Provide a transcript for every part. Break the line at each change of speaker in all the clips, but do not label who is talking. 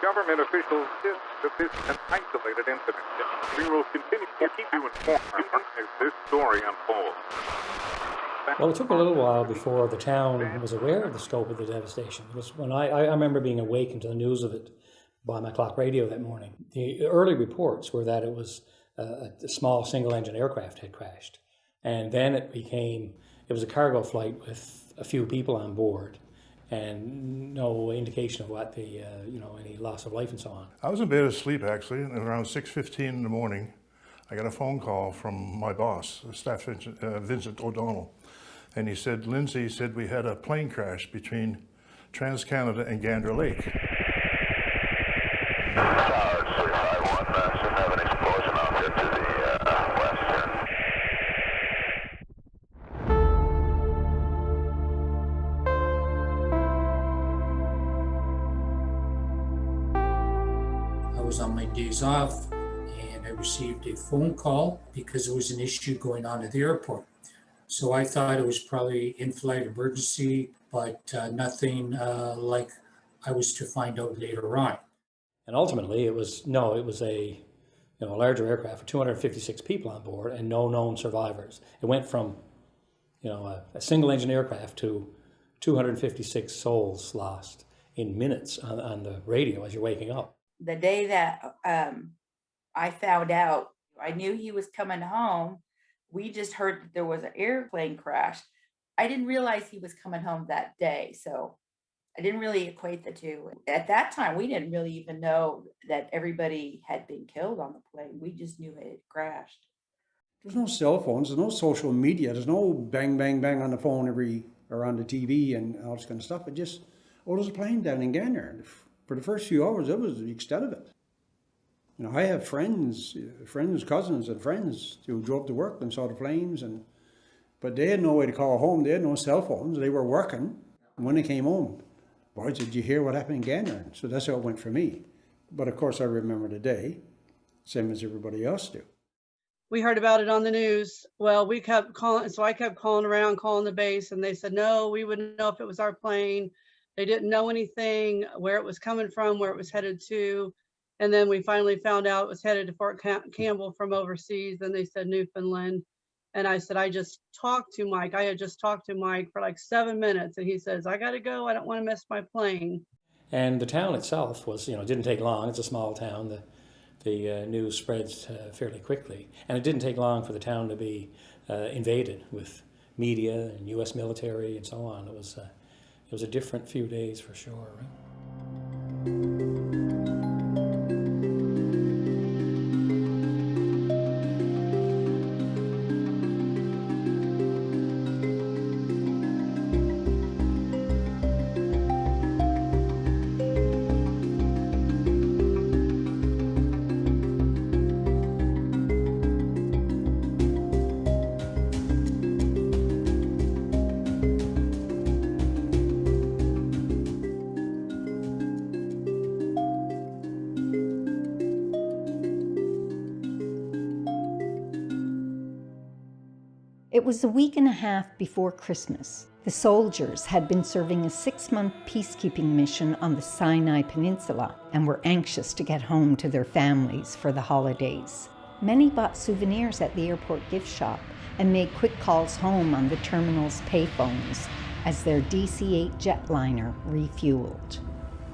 government officials insist that this is an isolated incident. We will continue to keep you informed as this story unfolds.
Well, it took a little while before the town was aware of the scope of the devastation. Because when I remember being awakened to the news of it by my clock radio that morning. The early reports were that it was a small single-engine aircraft had crashed. And then it was a cargo flight with a few people on board and no indication of what any loss of life and so on.
I was in bed asleep, actually, and around 6:15 in the morning, I got a phone call from my boss, Staff Vincent O'Donnell. And he said, Lindsay, he said, we had a plane crash between Trans-Canada and Gander Lake.
Tower 351, should have an explosion off here to the west here.
I was on my days off and I received a phone call because there was an issue going on at the airport. So I thought it was probably in-flight emergency, but nothing like I was to find out later on.
And ultimately, it was a larger aircraft with 256 people on board and no known survivors. It went from a single-engine aircraft to 256 souls lost in minutes on the radio as you're waking up.
The day that I found out, I knew he was coming home. We just heard that there was an airplane crash. I didn't realize he was coming home that day, so I didn't really equate the two. At that time, we didn't really even know that everybody had been killed on the plane. We just knew it had crashed.
There's no cell phones, there's no social media, there's no bang, bang, bang on the phone or on the TV and all this kind of stuff. It just, there's a plane down in Gander. For the first few hours, that was the extent of it. I have friends, cousins and friends who drove to work and saw the flames, but they had no way to call home. They had no cell phones. They were working. And when they came home, boy, did you hear what happened in Gander? So that's how it went for me. But of course, I remember the day, same as everybody else do.
We heard about it on the news. Well, we kept calling, so I kept calling around, calling the base, and they said, no, we wouldn't know if it was our plane. They didn't know anything, where it was coming from, where it was headed to. And then we finally found out it was headed to Fort Campbell from overseas. And they said Newfoundland. And I said, I just talked to Mike. I had just talked to Mike for like 7 minutes. And he says, I got to go. I don't want to miss my plane.
And the town itself was, didn't take long. It's a small town. The news spreads fairly quickly. And it didn't take long for the town to be invaded with media and U.S. military and so on. It was a different few days for sure, right?
It was a week and a half before Christmas. The soldiers had been serving a 6-month peacekeeping mission on the Sinai Peninsula and were anxious to get home to their families for the holidays. Many bought souvenirs at the airport gift shop and made quick calls home on the terminal's payphones as their DC-8 jetliner refueled.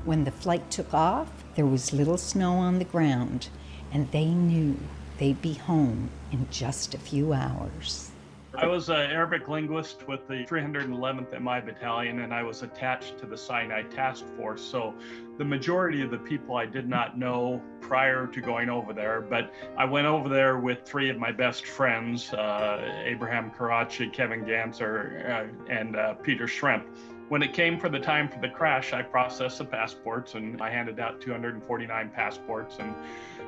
When the flight took off, there was little snow on the ground, and they knew they'd be home in just a few hours.
I was an Arabic linguist with the 311th MI Battalion, and I was attached to the Sinai Task Force. So the majority of the people I did not know prior to going over there, but I went over there with 3 of my best friends, Abraham Karachi, Kevin Ganser, and Peter Schremp. When it came for the time for the crash, I processed the passports and I handed out 249 passports, and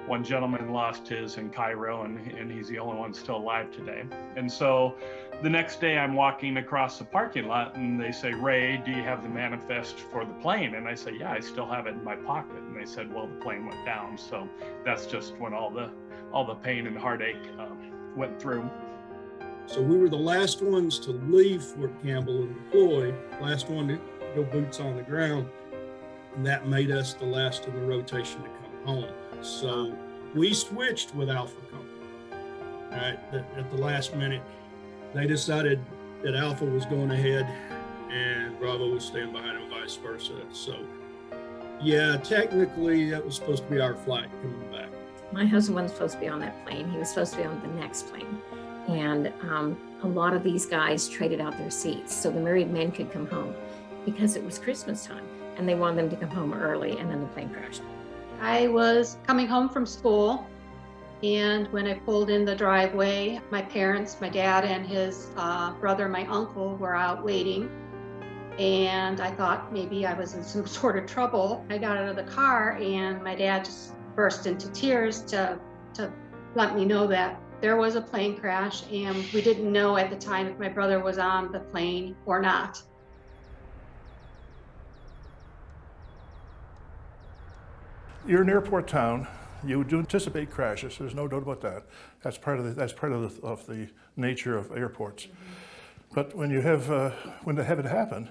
one gentleman lost his in Cairo, and he's the only one still alive today. And so the next day I'm walking across the parking lot and they say, Ray, do you have the manifest for the plane? And I say, yeah, I still have it in my pocket. And they said, well, the plane went down. So that's just when all the pain and heartache went through.
So we were the last ones to leave Fort Campbell and deploy, last one to go boots on the ground. and that made us the last in the rotation to come home. So we switched with Alpha Company. All right, at the last minute, they decided that Alpha was going ahead and Bravo was staying behind and vice versa. So yeah, technically that was supposed to be our flight coming back.
My husband wasn't supposed to be on that plane. He was supposed to be on the next plane. And a lot of these guys traded out their seats so the married men could come home because it was Christmas time and they wanted them to come home early, and then the plane crashed.
I was coming home from school, and when I pulled in the driveway, my parents, my dad and his brother, my uncle, were out waiting. And I thought maybe I was in some sort of trouble. I got out of the car and my dad just burst into tears to let me know that there was a plane crash, and we didn't know at the time if my brother was on the plane or not.
You're an airport town. You do anticipate crashes. There's no doubt about that. That's part of the nature of airports. But when you have when they have it happen,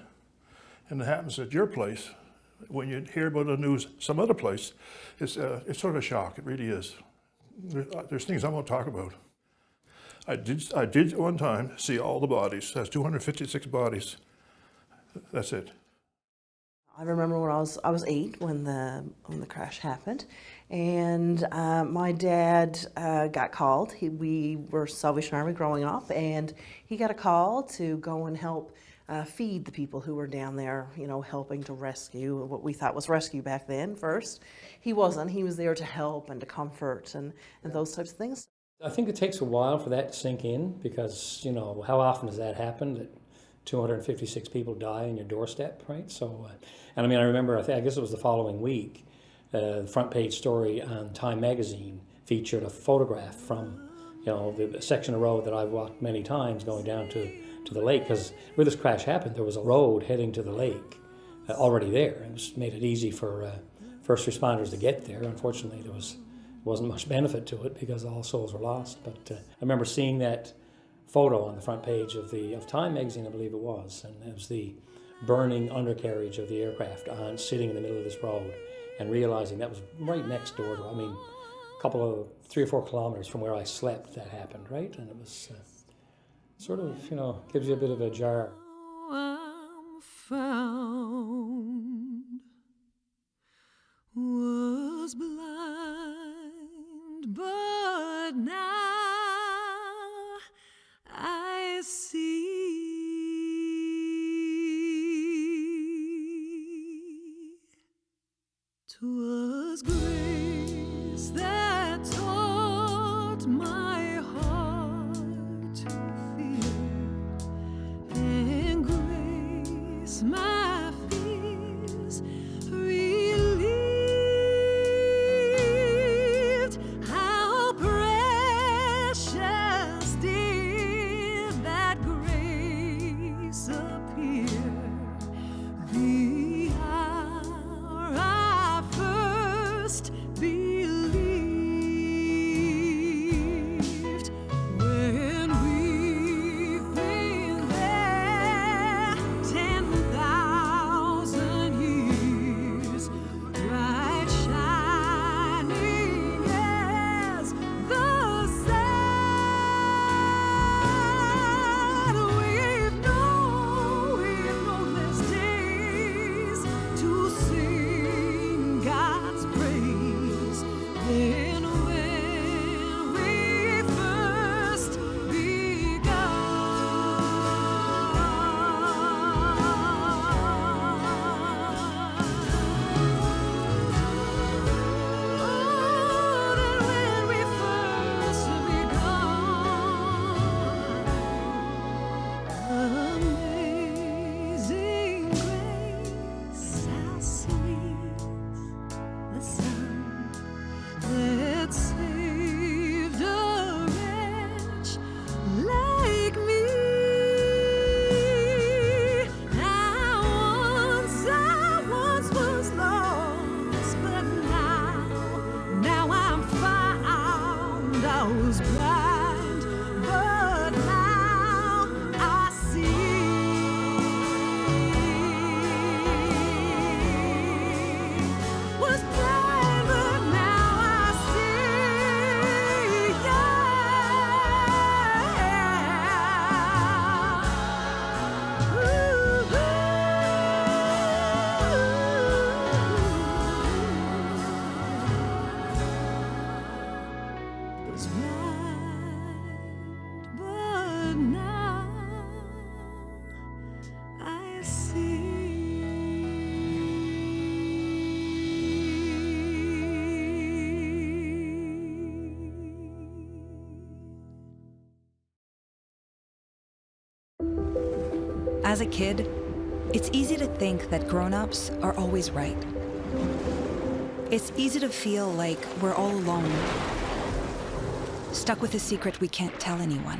and it happens at your place, when you hear about the news some other place, it's sort of a shock. It really is. There's things I won't talk about. I did one time see all the bodies. That's 256 bodies. That's it.
I remember when I was 8 when the crash happened, and my dad got called. We were Salvation Army growing up, and he got a call to go and help feed the people who were down there, you know, helping to rescue what we thought was rescue back then. First, he wasn't. He was there to help and to comfort and those types of things.
I think it takes a while for that to sink in because, you know, how often does that happen? That 256 people die on your doorstep, right? So, and I mean, I remember, I guess it was the following week, the front page story on Time magazine featured a photograph from, you know, the section of road that I've walked many times going down to the lake, because where this crash happened, there was a road heading to the lake already there. It just made it easy for first responders to get there. Unfortunately, there wasn't much benefit to it because all souls were lost. But I remember seeing that photo on the front page of Time magazine, I believe it was, and it was the burning undercarriage of the aircraft sitting in the middle of this road, and realizing that was right next door to, I mean, a couple of 3 or 4 kilometers from where I slept that happened, right? And it was sort of, you know, gives you a bit of a jar.
I'm found, was blind, but now I see. 'Twas grace that taught my heart to fear, and grace my fears relieved. How precious did that grace appear the hour I first
As a kid, it's easy to think that grown-ups are always right. It's easy to feel like we're all alone, stuck with a secret we can't tell anyone.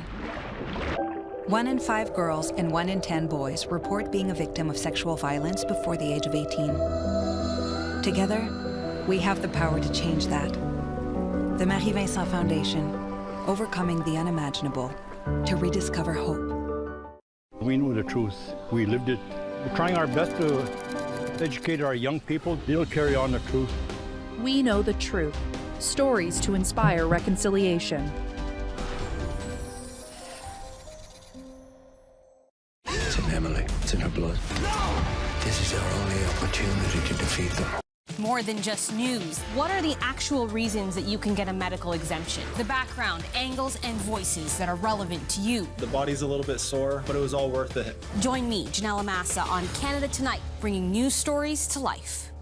1 in 5 girls and 1 in 10 boys report being a victim of sexual violence before the age of 18. Together, we have the power to change that. The Marie Vincent Foundation, overcoming the unimaginable to rediscover hope.
We know the truth. We lived it. We're trying our best to educate our young people. They'll carry on the truth.
We know the truth. Stories to inspire reconciliation.
It's in Emily. It's in her blood. This is our only opportunity to defeat them.
More than just news. What are the actual reasons that you can get a medical exemption? The background, angles, and voices that are relevant to you.
The body's a little bit sore, but it was all worth it.
Join me, Janelle Massa, on Canada Tonight, bringing news stories to life.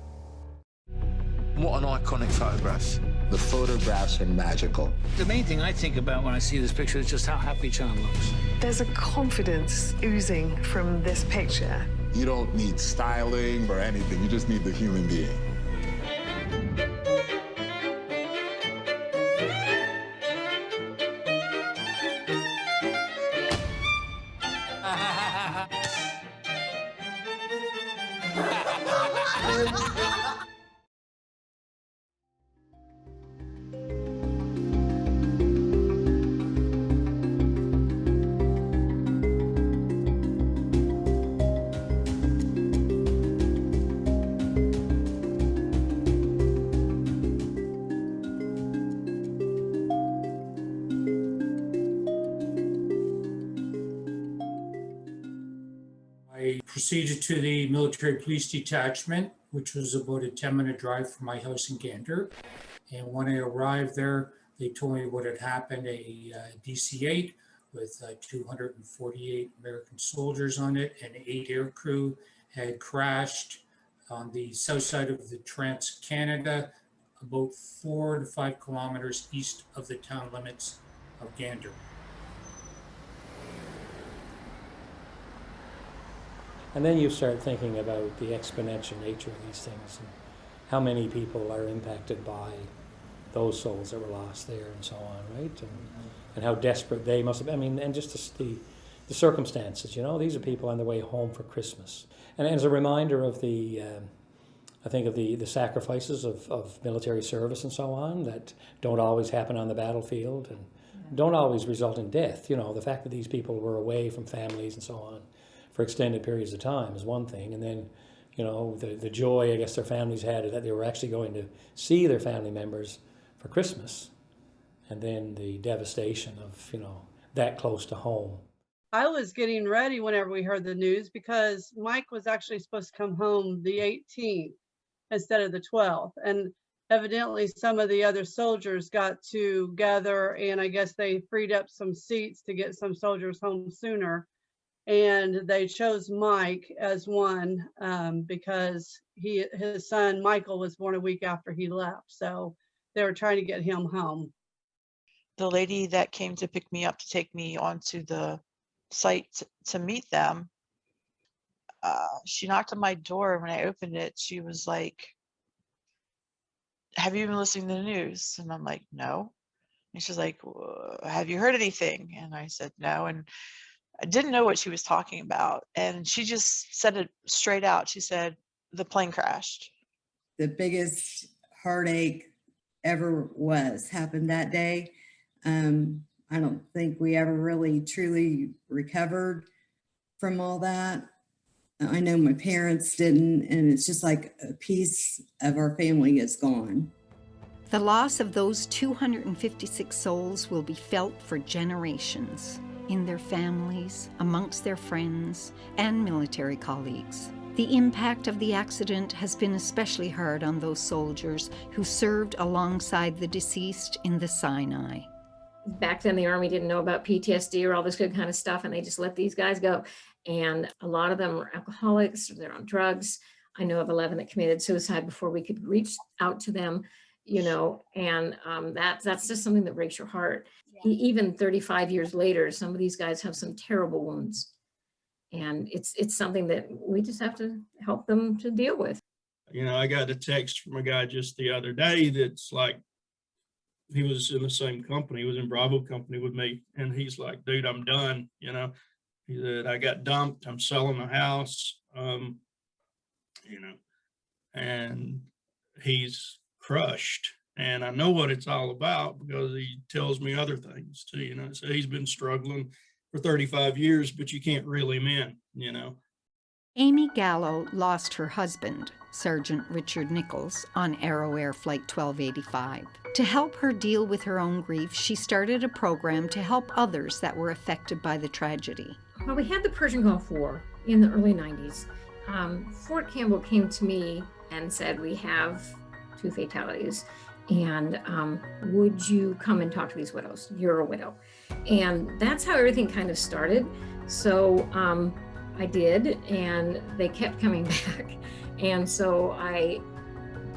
What an iconic photograph. The photographs are magical.
The main thing I think about when I see this picture is just how happy John looks.
There's a confidence oozing from this picture.
You don't need styling or anything. You just need the human being.
I proceeded to the military police detachment, which was about a 10-minute drive from my house in Gander. And when I arrived there, they told me what had happened. A DC-8 with 248 American soldiers on it and 8 aircrew had crashed on the south side of the Trans-Canada, about 4 to 5 kilometers east of the town limits of Gander.
And then you start thinking about the exponential nature of these things and how many people are impacted by those souls that were lost there and so on, right? And how desperate they must have been. I mean, and just the circumstances, you know, these are people on their way home for Christmas. And as a reminder of the, I think of the sacrifices of military service and so on that don't always happen on the battlefield and don't always result in death. You know, the fact that these people were away from families and so on for extended periods of time is one thing. And then, you know, the joy, I guess, their families had that they were actually going to see their family members for Christmas. And then the devastation of, you know, that close to home.
I was getting ready whenever we heard the news because Mike was actually supposed to come home the 18th instead of the 12th. And evidently some of the other soldiers got together and I guess they freed up some seats to get some soldiers home sooner. And they chose Mike as one because his son Michael was born a week after he left. So they were trying to get him home.
The lady that came to pick me up to take me onto the site to meet them, she knocked on my door. When I opened it, she was like, "Have you been listening to the news?" And I'm like, "No." And she's like, "Have you heard anything?" And I said, "No." And I didn't know what she was talking about. And she just said it straight out. She said, "The plane crashed."
The biggest heartache ever happened that day. I don't think we ever really truly recovered from all that. I know my parents didn't, and it's just like a piece of our family is gone.
The loss of those 256 souls will be felt for generations in their families, amongst their friends, and military colleagues. The impact of the accident has been especially hard on those soldiers who served alongside the deceased in the Sinai.
Back then, the Army didn't know about PTSD or all this good kind of stuff, and they just let these guys go. And a lot of them were alcoholics, or they're on drugs. I know of 11 that committed suicide before we could reach out to them, you know, and that's just something that breaks your heart. Even 35 years later, some of these guys have some terrible wounds. And it's something that we just have to help them to deal with.
You know, I got a text from a guy just the other day that's like, he was in the same company, he was in Bravo company with me, and he's like, dude, I'm done. You know, he said, I got dumped, I'm selling the house, you know, and he's crushed. And I know what it's all about because he tells me other things too, you know. So he's been struggling for 35 years, but you can't reel him in, you know.
Amy Gallo lost her husband, Sergeant Richard Nichols, on Arrow Air Flight 1285. To help her deal with her own grief, she started a program to help others that were affected by the tragedy.
Well, we had the Persian Gulf War in the early 90s. Fort Campbell came to me and said, we have 2 fatalities, and would you come and talk to these widows? You're a widow. And that's how everything kind of started. So I did, and they kept coming back. And so I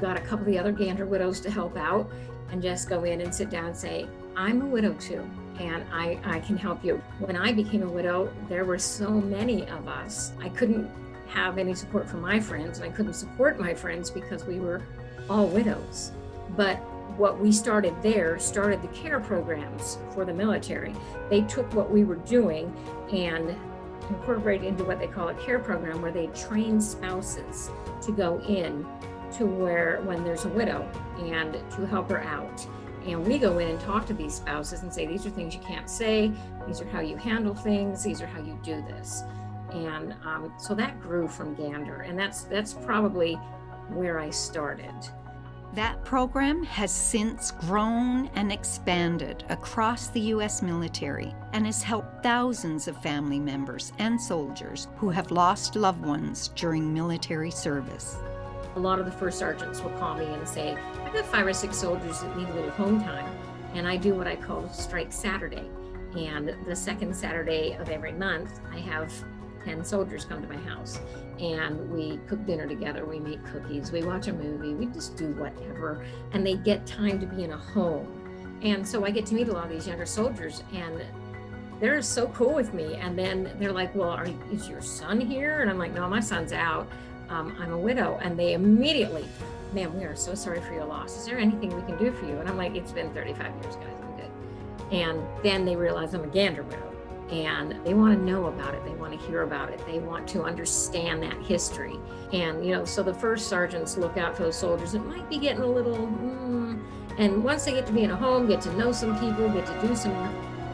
got a couple of the other Gander widows to help out and just go in and sit down and say, I'm a widow too, and I can help you. When I became a widow, there were so many of us. I couldn't have any support from my friends, and I couldn't support my friends because we were all widows. But what we started there started the care programs for the military. They took what we were doing and incorporated into what they call a care program, where they train spouses to go in to where, when there's a widow, and to help her out. And we go in and talk to these spouses and say, these are things you can't say, these are how you handle things, these are how you do this. And so that grew from Gander, and that's probably where I started.
That program has since grown and expanded across the U.S. military and has helped thousands of family members and soldiers who have lost loved ones during military service.
A lot of the first sergeants will call me and say, I've got 5 or 6 soldiers that need a little home time, and I do what I call Strike Saturday. And the second Saturday of every month, I have 10 soldiers come to my house, and we cook dinner together, we make cookies, we watch a movie, we just do whatever, and they get time to be in a home. And so I get to meet a lot of these younger soldiers, and they're so cool with me. And then they're like, well, is your son here? And I'm like, no, my son's out. I'm a widow. And they immediately, man, we are so sorry for your loss. Is there anything we can do for you? And I'm like, it's been 35 years, guys, I'm good. And then they realize I'm a Gander widow. And they want to know about it. They want to hear about it. They want to understand that history. And, you know, so the first sergeants look out for those soldiers that might be getting a little, and once they get to be in a home, get to know some people, get to do some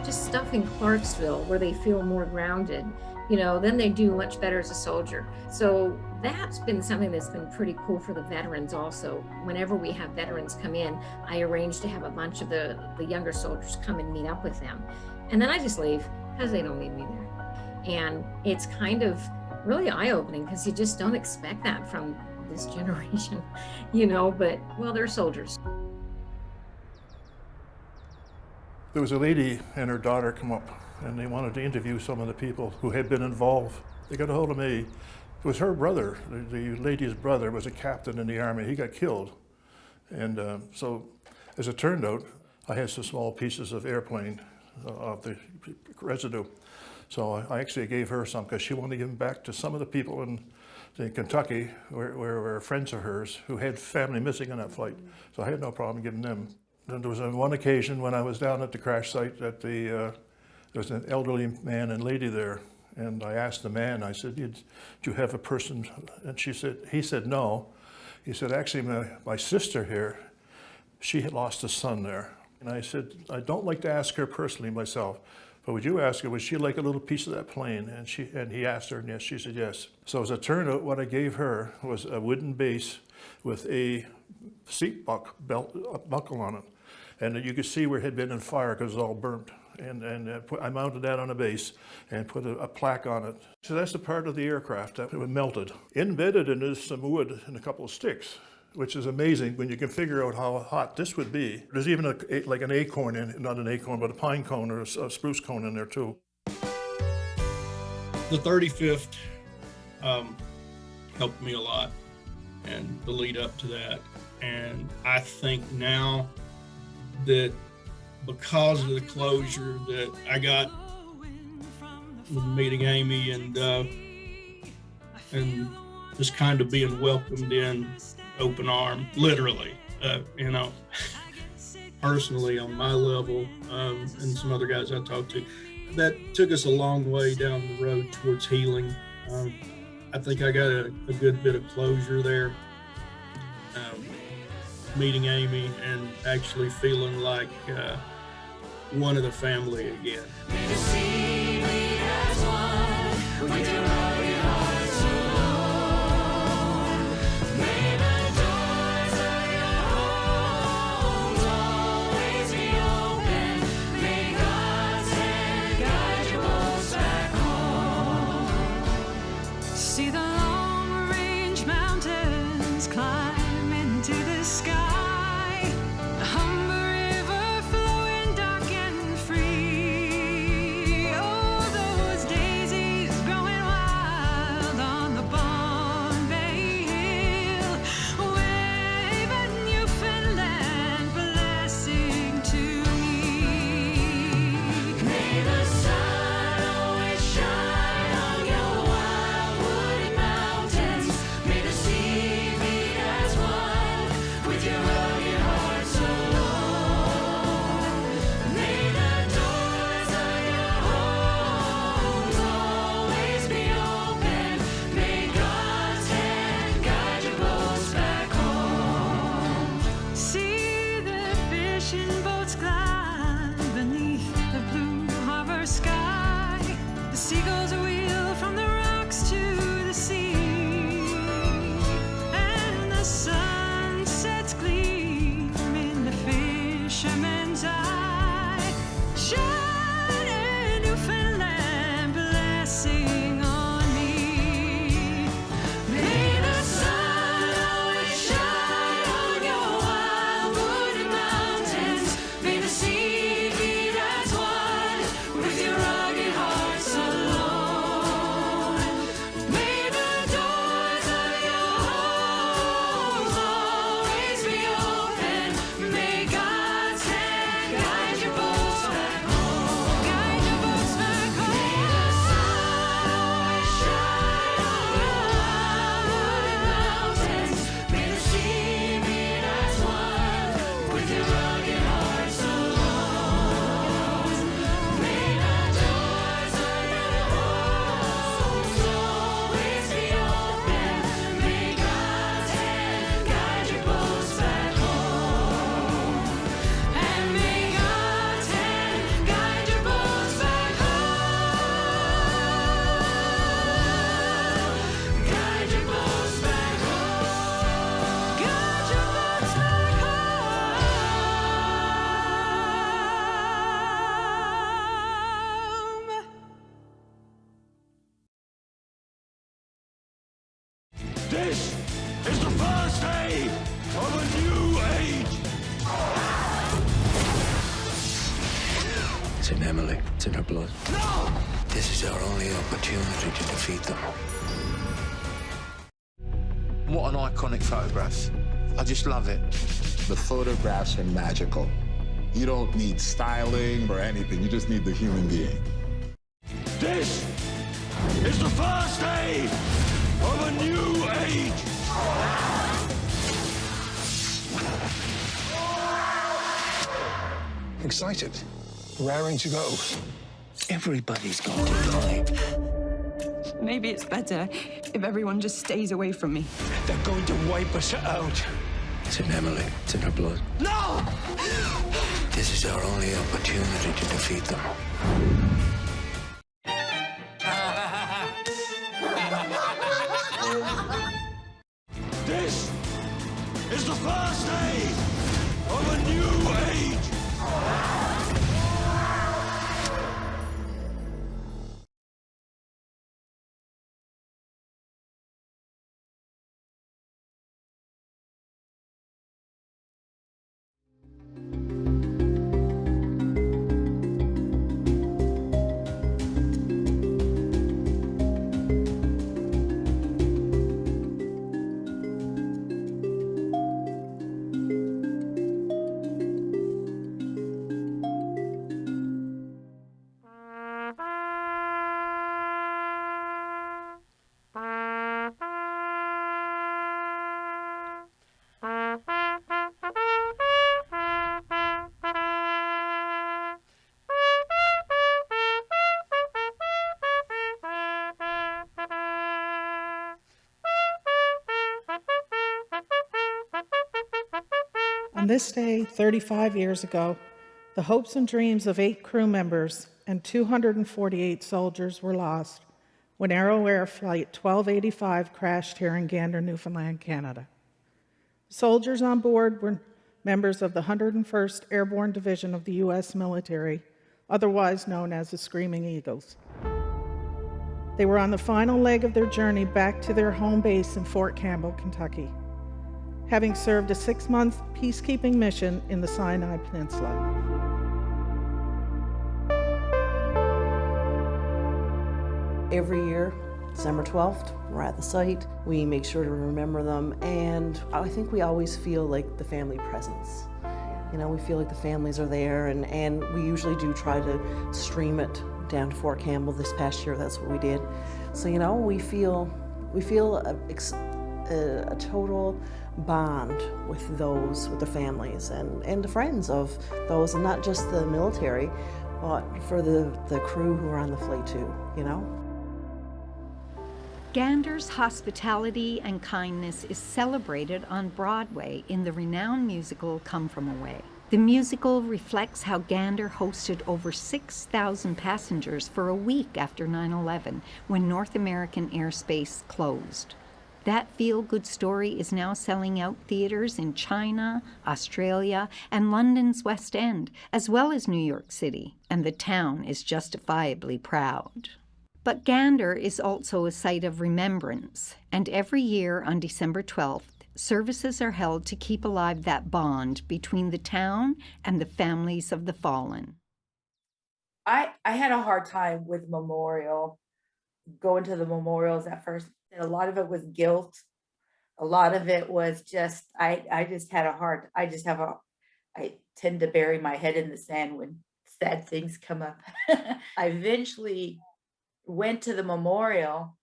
just stuff in Clarksville where they feel more grounded, you know, then they do much better as a soldier. So that's been something that's been pretty cool for the veterans also. Whenever we have veterans come in, I arrange to have a bunch of the younger soldiers come and meet up with them. And then I just leave, because they don't need me there. And it's kind of really eye-opening, because you just don't expect that from this generation, you know, but, well, they're soldiers.
There was a lady and her daughter come up, and they wanted to interview some of the people who had been involved. They got a hold of me. It was her brother, the lady's brother was a captain in the Army. He got killed. And so, as it turned out, I had some small pieces of airplane of the residue. So I actually gave her some, because she wanted to give them back to some of the people in Kentucky where were friends of hers who had family missing on that flight. So I had no problem giving them. And there was on one occasion when I was down at the crash site that there was an elderly man and lady there, and I asked the man, I said, do you have a person? And he said no. He said, actually my sister here, she had lost a son there. And I said, I don't like to ask her personally myself, but would you ask her, would she like a little piece of that plane? And he asked her, and yes, she said yes. So as it turned out, what I gave her was a wooden base with a seat buckle on it. And you could see where it had been in fire because it was all burnt. And I mounted that on a base and put a plaque on it. So that's the part of the aircraft that was melted. Embedded in is some wood and a couple of sticks, which is amazing when you can figure out how hot this would be. There's even like an acorn in, not an acorn, but a pine cone or a spruce cone in there too.
The 35th helped me a lot, and the lead up to that. And I think now that because of the closure that I got meeting Amy and just kind of being welcomed in open arm, literally, you know, personally on my level, and some other guys I talked to. That took us a long way down the road towards healing. I think I got a good bit of closure there, meeting Amy and actually feeling like one of the family again.
See the long range mountains climb into the sky. The Humber River flowing dark and free. Oh, those daisies growing wild on the Bombay Hill. Wave a Newfoundland blessing to me. May the sun always shine on your wildwood mountains. May the sea beat as one with your rugged hearts alone. May the doors of your homes always be open. May God's hand guide your boats back home. See the fishing boats glide beneath the blue harbor sky. The seagulls wheel from the rocks to the sea, and the sunsets gleam in the fisherman's eye. Shine a Newfoundland blessing on me. May the sun always shine on your wildwood mountains. May the sea beat as one with your rugged hearts alone. May the doors of your homes always be open. May God's hand guide your boats back home. Guide your boats back home. May the sun always shine on your wildwood mountains. May the sea beat as one with your rugged hearts alone. May the doors of your homes always be open. May God's hand guide your boats back home. And may God's hand guide your boats back home. Guide your boats back home. Guide your boats back home.
This is the first day of a new age. It's in Emily. It's in her blood. No! This is our only opportunity to defeat them.
What an iconic photograph. I just love it.
The photographs are magical. You don't need styling or anything. You just need the human being.
This is the first day of a new age. Excited, raring to go. Everybody's going to die.
Maybe it's better if everyone just stays away from me.
They're going to wipe us out.
It's in Emily. It's in her blood.
No! This is our only opportunity to defeat them. This is the first day of a new age.
On this day, 35 years ago, the hopes and dreams of 8 crew members and 248 soldiers were lost when Arrow Air Flight 1285 crashed here in Gander, Newfoundland, Canada. Soldiers on board were members of the 101st Airborne Division of the U.S. military, otherwise known as the Screaming Eagles. They were on the final leg of their journey back to their home base in Fort Campbell, Kentucky, having served a 6-month peacekeeping mission in the Sinai Peninsula.
Every year, December 12th, we're at the site. We make sure to remember them, and I think we always feel like the family presence. You know, we feel like the families are there, and we usually do try to stream it down to Fort Campbell. This past year, that's what we did. So, you know, we feel a total bond with those, with the families and the friends of those, and not just the military, but for the crew who are on the flight too, you know?
Gander's hospitality and kindness is celebrated on Broadway in the renowned musical Come From Away. The musical reflects how Gander hosted over 6,000 passengers for a week after 9/11, when North American airspace closed. That feel-good story is now selling out theaters in China, Australia, and London's West End, as well as New York City, and the town is justifiably proud. But Gander is also a site of remembrance, and every year on December 12th, services are held to keep alive that bond between the town and the families of the fallen.
I had a hard time with memorial, going to the memorials at first. And a lot of it was guilt. A lot of it was just, I tend to bury my head in the sand when sad things come up. I eventually went to the memorial,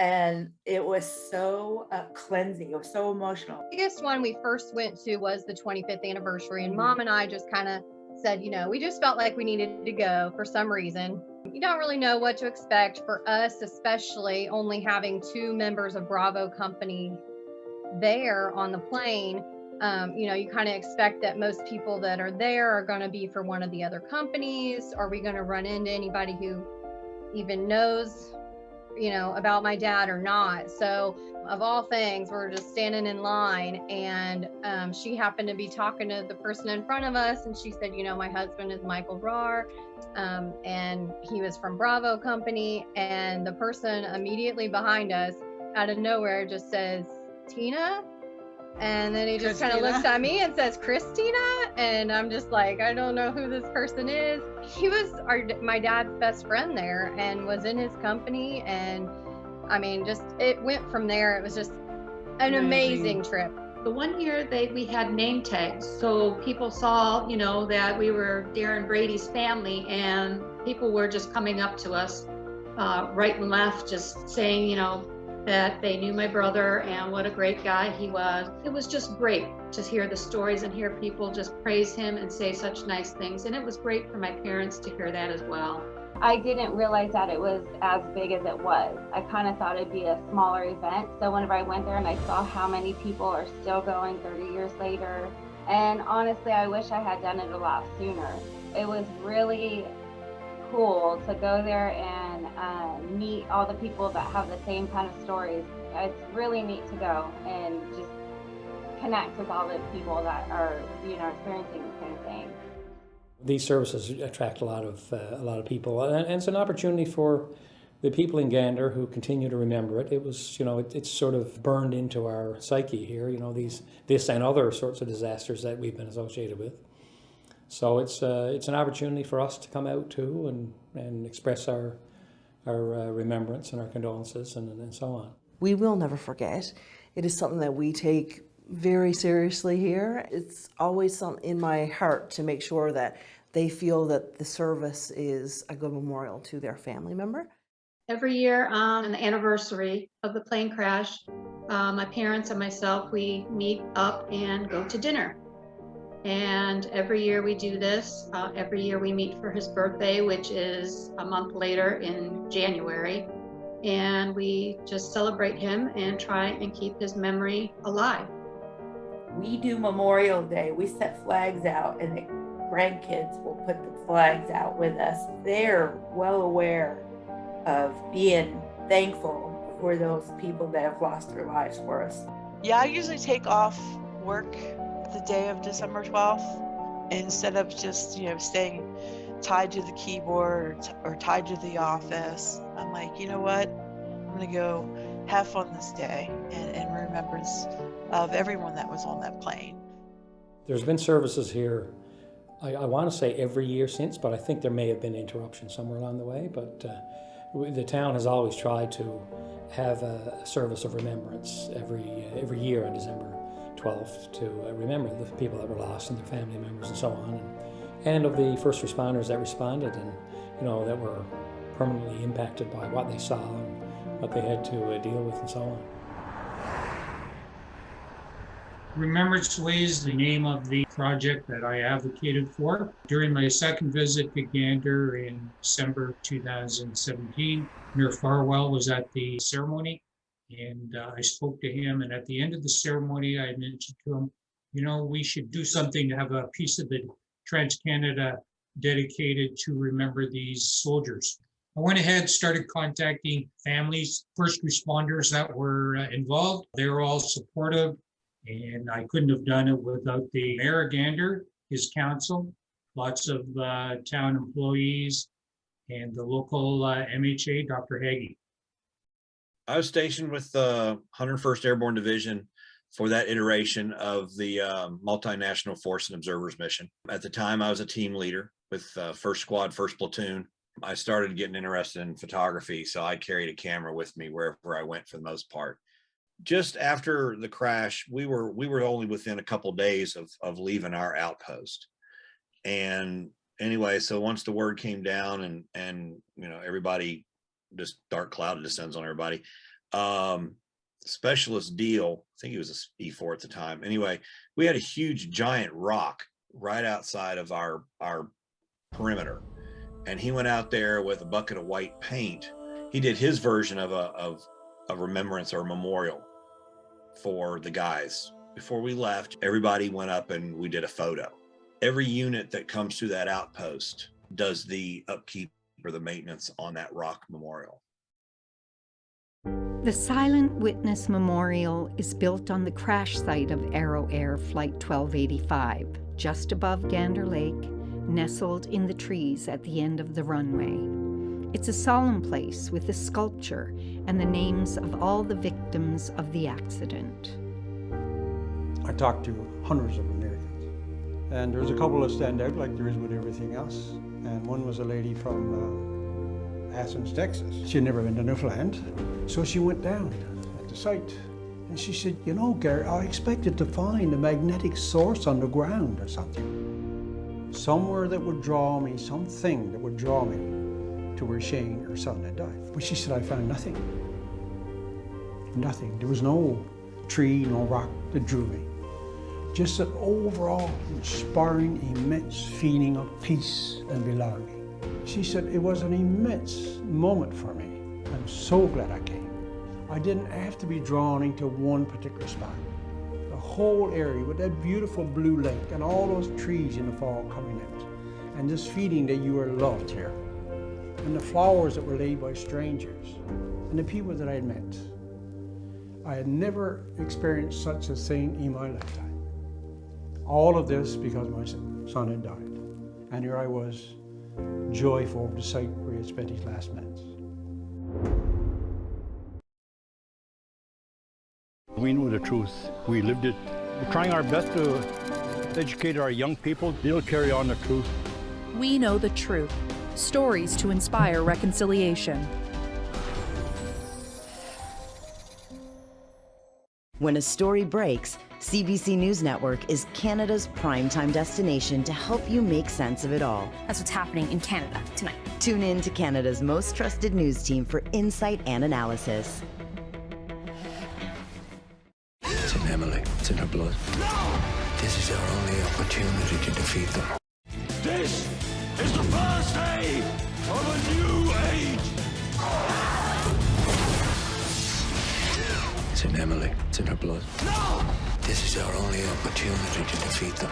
and it was so cleansing. It was so emotional.
The biggest one we first went to was the 25th anniversary, and Mom and I just kind of said, you know, we just felt like we needed to go for some reason. You don't really know what to expect. For us, especially only having 2 members of Bravo Company there on the plane, you know, you kind of expect that most people that are there are going to be for one of the other companies. Are we going to run into anybody who even knows, you know, about my dad or not? So of all things, we're just standing in line, and she happened to be talking to the person in front of us, and she said, you know, my husband is Michael Brar, and he was from Bravo Company. And the person immediately behind us, out of nowhere, just says, Tina? And then he just kind of looks at me and says, Christina? And I'm just like, I don't know who this person is. He was my dad's best friend there and was in his company. And I mean, just, it went from there. It was just an amazing trip.
The one year we had name tags, so people saw, you know, that we were Darren Brady's family, and people were just coming up to us right and left, just saying, you know, that they knew my brother and what a great guy he was. It was just great to hear the stories and hear people just praise him and say such nice things. And it was great for my parents to hear that as well.
I didn't realize that it was as big as it was. I kind of thought it'd be a smaller event. So whenever I went there and I saw how many people are still going 30 years later, and honestly, I wish I had done it a lot sooner. It was really cool to go there and meet all the people that have the same kind of stories. It's really neat to go and just connect with all the people that are, you know, experiencing the same thing.
These services attract a lot of people, and it's an opportunity for the people in Gander who continue to remember it. It was, you know, it's sort of burned into our psyche here, you know, this and other sorts of disasters that we've been associated with. So it's an opportunity for us to come out too and express our remembrance and our condolences and so on.
We will never forget. It is something that we take very seriously here. It's always something in my heart to make sure that they feel that the service is a good memorial to their family member.
Every year on the anniversary of the plane crash, my parents and myself, we meet up and go to dinner. And every year we do this. Every year we meet for his birthday, which is a month later in January. And we just celebrate him and try and keep his memory alive.
We do Memorial Day, we set flags out, and the grandkids will put the flags out with us. They're well aware of being thankful for those people that have lost their lives for us.
Yeah, I usually take off work the day of December 12th instead of just, staying tied to the keyboard or tied to the office. I'm like, you know what? I'm gonna go have fun this day in remembrance of everyone that was on that plane.
There's been services here, I want to say every year since, but I think there may have been interruptions somewhere along the way. But the town has always tried to have a service of remembrance every year on December 12th to remember the people that were lost and their family members and so on, and of the first responders that responded and that were permanently impacted by what they saw and what they had to deal with and so on.
Remembrance Way is the name of the project that I advocated for. During my second visit to Gander in December 2017, Mayor Farwell was at the ceremony, and I spoke to him, and at the end of the ceremony, I mentioned to him, we should do something to have a piece of the Trans-Canada dedicated to remember these soldiers. I went ahead and started contacting families, first responders that were involved. They were all supportive. And I couldn't have done it without the Mayor of Gander, his council, lots of town employees, and the local MHA, Dr. Hagee.
I was stationed with the 101st Airborne Division for that iteration of the multinational force and observers mission. At the time, I was a team leader with 1st Squad, 1st Platoon. I started getting interested in photography, so I carried a camera with me wherever I went for the most part. Just after the crash, we were only within a couple of days of leaving our outpost. And anyway, so once the word came down and everybody, just dark cloud descends on everybody. Specialist Deal, I think he was a E4 at the time. Anyway, we had a huge giant rock right outside of our perimeter. And he went out there with a bucket of white paint. He did his version of a remembrance or a memorial for the guys. Before we left, everybody went up and we did a photo. Every unit that comes to that outpost does the upkeep or the maintenance on that rock memorial.
The Silent Witness Memorial is built on the crash site of Arrow Air Flight 1285, just above Gander Lake, nestled in the trees at the end of the runway. It's a solemn place with a sculpture and the names of all the victims of the accident.
I talked to hundreds of Americans, and there's a couple that stand out like there is with everything else. And one was a lady from Athens, Texas. She had never been to Newfoundland, so she went down at the site. And she said, Gary, I expected to find a magnetic source on the ground or something. Somewhere that would draw me, something that would draw me to where Shane, her son, had died. But she said, I found nothing. Nothing. There was no tree, no rock that drew me. Just an overall inspiring, immense feeling of peace and belonging. She said, it was an immense moment for me. I'm so glad I came. I didn't have to be drawn into one particular spot. The whole area with that beautiful blue lake and all those trees in the fall coming out, and this feeling that you were loved here. And the flowers that were laid by strangers, and the people that I had met. I had never experienced such a thing in my lifetime. All of this because my son had died. And here I was, joyful of the site where he had spent his last minutes.
We knew the truth. We lived it. We're trying our best to educate our young people. They'll carry on the truth.
We know the truth. Stories to inspire reconciliation.
When a story breaks, CBC News Network is Canada's primetime destination to help you make sense of it all.
That's what's happening in Canada tonight.
Tune in to Canada's most trusted news team for insight and analysis.
It's in Emily. It's in her blood. No! This is our only opportunity to defeat them.
This is the first day of a new age.
It's in Emily. It's in her blood. No! This is our only opportunity to defeat them.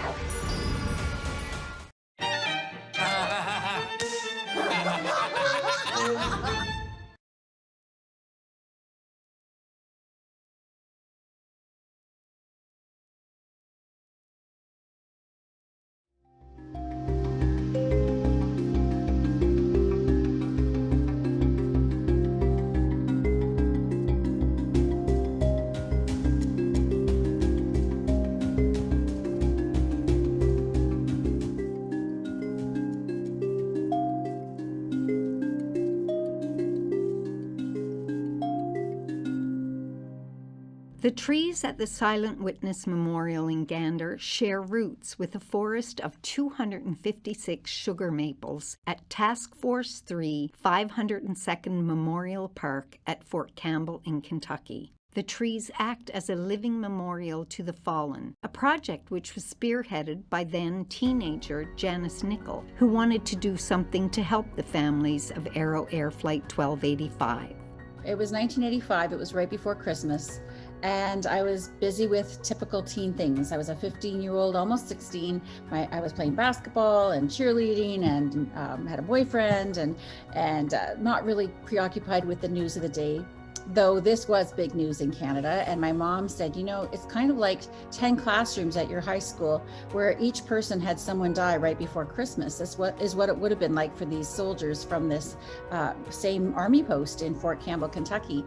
The trees at the Silent Witness Memorial in Gander share roots with a forest of 256 sugar maples at Task Force 3 502nd Memorial Park at Fort Campbell in Kentucky. The trees act as a living memorial to the fallen, a project which was spearheaded by then teenager Janice Nickel, who wanted to do something to help the families of Aero Air Flight 1285.
It was 1985, it was right before Christmas, and I was busy with typical teen things. I was a 15-year-old, almost 16. I was playing basketball and cheerleading and had a boyfriend and not really preoccupied with the news of the day. Though this was big news in Canada, and my mom said, you know, it's kind of like 10 classrooms at your high school where each person had someone die right before Christmas. This is what it would have been like for these soldiers from this same army post in Fort Campbell, Kentucky.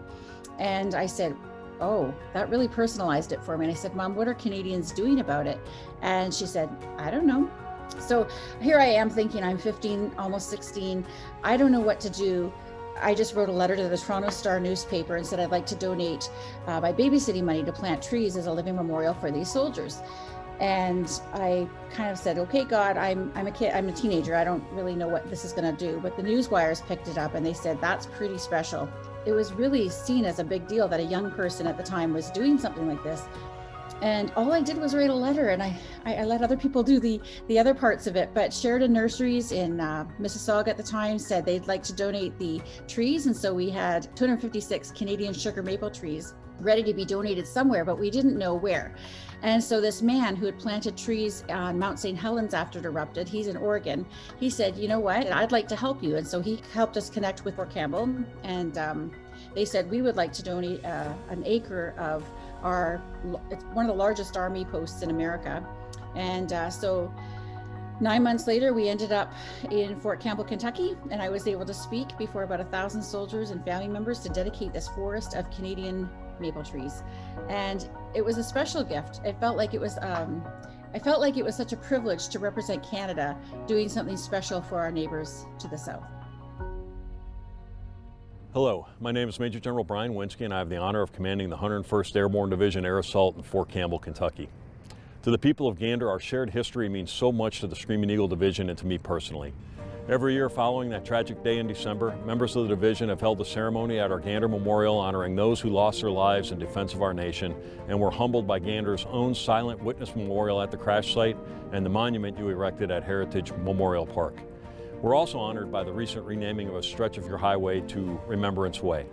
And I said, oh, that really personalized it for me. And I said, Mom, what are Canadians doing about it? And she said, I don't know. So here I am thinking I'm 15, almost 16. I don't know what to do. I just wrote a letter to the Toronto Star newspaper and said I'd like to donate my babysitting money to plant trees as a living memorial for these soldiers. And I kind of said, okay, God, I'm a kid, I'm a teenager. I don't really know what this is going to do. But the news wires picked it up and they said, that's pretty special. It was really seen as a big deal that a young person at the time was doing something like this. And all I did was write a letter, and I let other people do the other parts of it. But Sheridan Nurseries in Mississauga at the time said they'd like to donate the trees. And so we had 256 Canadian sugar maple trees ready to be donated somewhere, but we didn't know where. And so this man who had planted trees on Mount St. Helens after it erupted, he's in Oregon, he said, you know what, I'd like to help you. And so he helped us connect with Fort Campbell. And they said, we would like to donate an acre of it's one of the largest army posts in America. And so 9 months later, we ended up in Fort Campbell, Kentucky, and I was able to speak before about 1,000 soldiers and family members to dedicate this forest of Canadian maple trees. And it was a special gift. It felt like it was, I felt like it was such a privilege to represent Canada doing something special for our neighbors to the south.
Hello, my name is Major General Brian Winsky, and I have the honor of commanding the 101st Airborne Division Air Assault in Fort Campbell, Kentucky. To the people of Gander, our shared history means so much to the Screaming Eagle Division and to me personally. Every year following that tragic day in December, members of the division have held a ceremony at our Gander Memorial honoring those who lost their lives in defense of our nation, and were humbled by Gander's own Silent Witness Memorial at the crash site and the monument you erected at Heritage Memorial Park. We're also honored by the recent renaming of a stretch of your highway to Remembrance Way.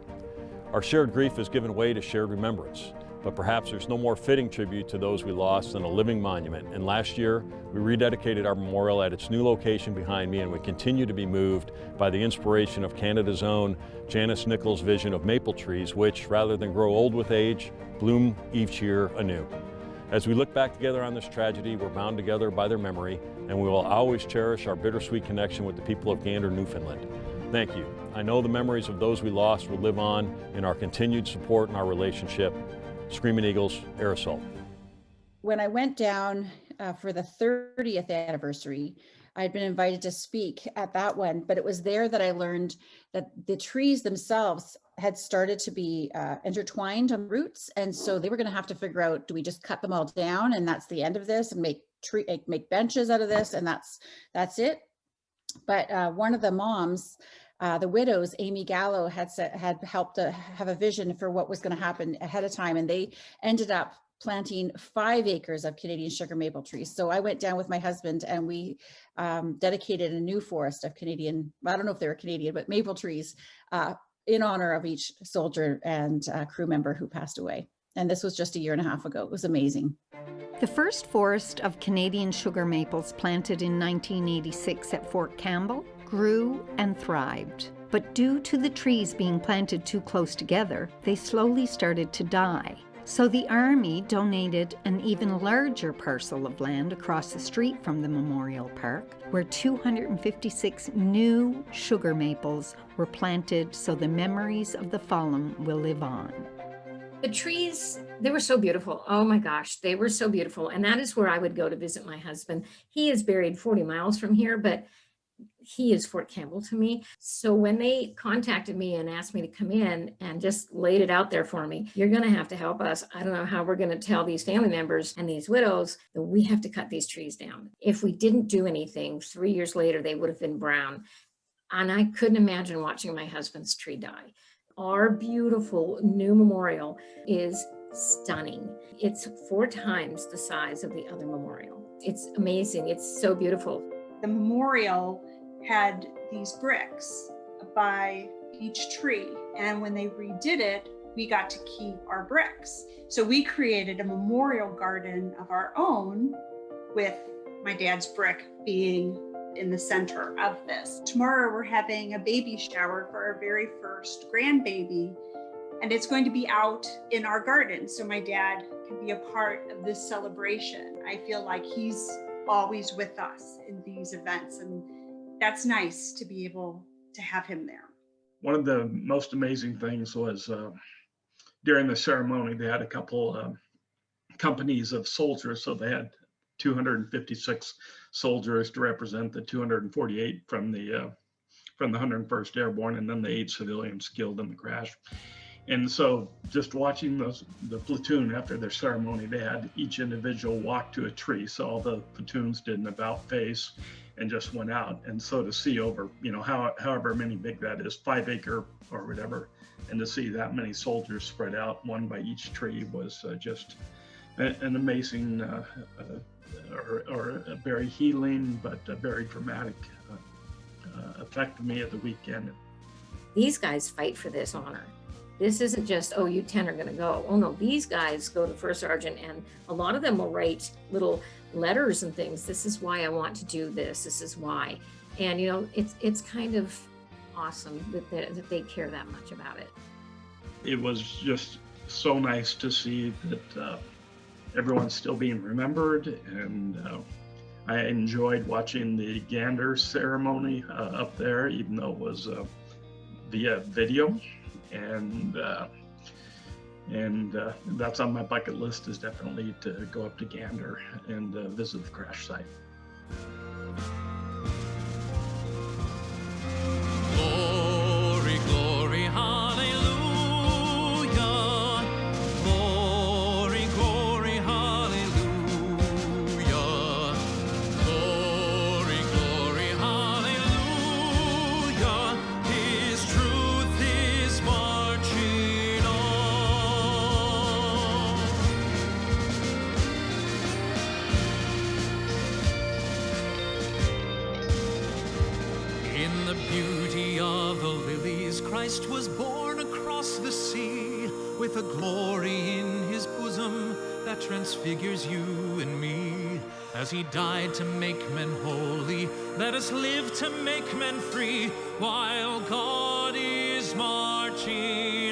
Our shared grief has given way to shared remembrance, but perhaps there's no more fitting tribute to those we lost than a living monument. And last year, we rededicated our memorial at its new location behind me, and we continue to be moved by the inspiration of Canada's own Janice Nickel's vision of maple trees, which, rather than grow old with age, bloom each year anew. As we look back together on this tragedy, we're bound together by their memory, and we will always cherish our bittersweet connection with the people of Gander, Newfoundland. Thank you. I know the memories of those we lost will live on in our continued support and our relationship. Screaming Eagles, Air Assault.
When I went down for the 30th anniversary, I'd been invited to speak at that one, but it was there that I learned that the trees themselves had started to be intertwined on roots. And so they were going to have to figure out, do we just cut them all down and that's the end of this, and make benches out of this, and that's it? But one of the moms, the widows, Amy Gallo, had helped to have a vision for what was going to happen ahead of time, and they ended up planting 5 acres of Canadian sugar maple trees. So I went down with my husband and we dedicated a new forest of Canadian, I don't know if they were Canadian, but maple trees in honor of each soldier and crew member who passed away. And this was just a year and a half ago. It was amazing.
The first forest of Canadian sugar maples planted in 1986 at Fort Campbell grew and thrived. But due to the trees being planted too close together, they slowly started to die. So the Army donated an even larger parcel of land across the street from the Memorial Park, where 256 new sugar maples were planted so the memories of the fallen will live on.
The trees, they were so beautiful. Oh my gosh, they were so beautiful. And that is where I would go to visit my husband. He is buried 40 miles from here, but he is Fort Campbell to me. So when they contacted me and asked me to come in and just laid it out there for me, you're going to have to help us. I don't know how we're going to tell these family members and these widows that we have to cut these trees down. If we didn't do anything, 3 years later, they would have been brown. And I couldn't imagine watching my husband's tree die. Our beautiful new memorial is stunning. It's 4 times the size of the other memorial. It's amazing. It's so beautiful.
The memorial had these bricks by each tree, and when they redid it, we got to keep our bricks. So we created a memorial garden of our own, with my dad's brick being in the center of this. Tomorrow we're having a baby shower for our very first grandbaby, and it's going to be out in our garden so my dad can be a part of this celebration. I feel like he's always with us in these events, and that's nice to be able to have him there.
One of the most amazing things was during the ceremony, they had a couple companies of soldiers, so they had 256 soldiers to represent the 248 from the 101st Airborne, and then the 8 civilians killed in the crash. And so just watching the platoon after their ceremony, they had each individual walk to a tree. So all the platoons did an about face and just went out. And so to see over, however many big that is, 5 acre or whatever, and to see that many soldiers spread out, one by each tree, was just an amazing or a very healing, but a very dramatic effect to me at the weekend.
These guys fight for this honor. This isn't just, oh, you 10 are going to go. Oh no, these guys go to first sergeant, and a lot of them will write little letters and things. This is why I want to do this. This is why. And it's kind of awesome that they care that much about it.
It was just so nice to see that everyone's still being remembered, and I enjoyed watching the gander ceremony up there, even though it was via video. And that's on my bucket list, is definitely to go up to Gander and visit the crash site.
Glory, glory, hallelujah. Glory, glory, hallelujah. Glory, glory, hallelujah. His truth is marching on. In the beauty of the lilies, Christ was born across the sea, with a glory in his bosom that transfigures you and me. As he died to make men holy, let us live to make men free, while God is marching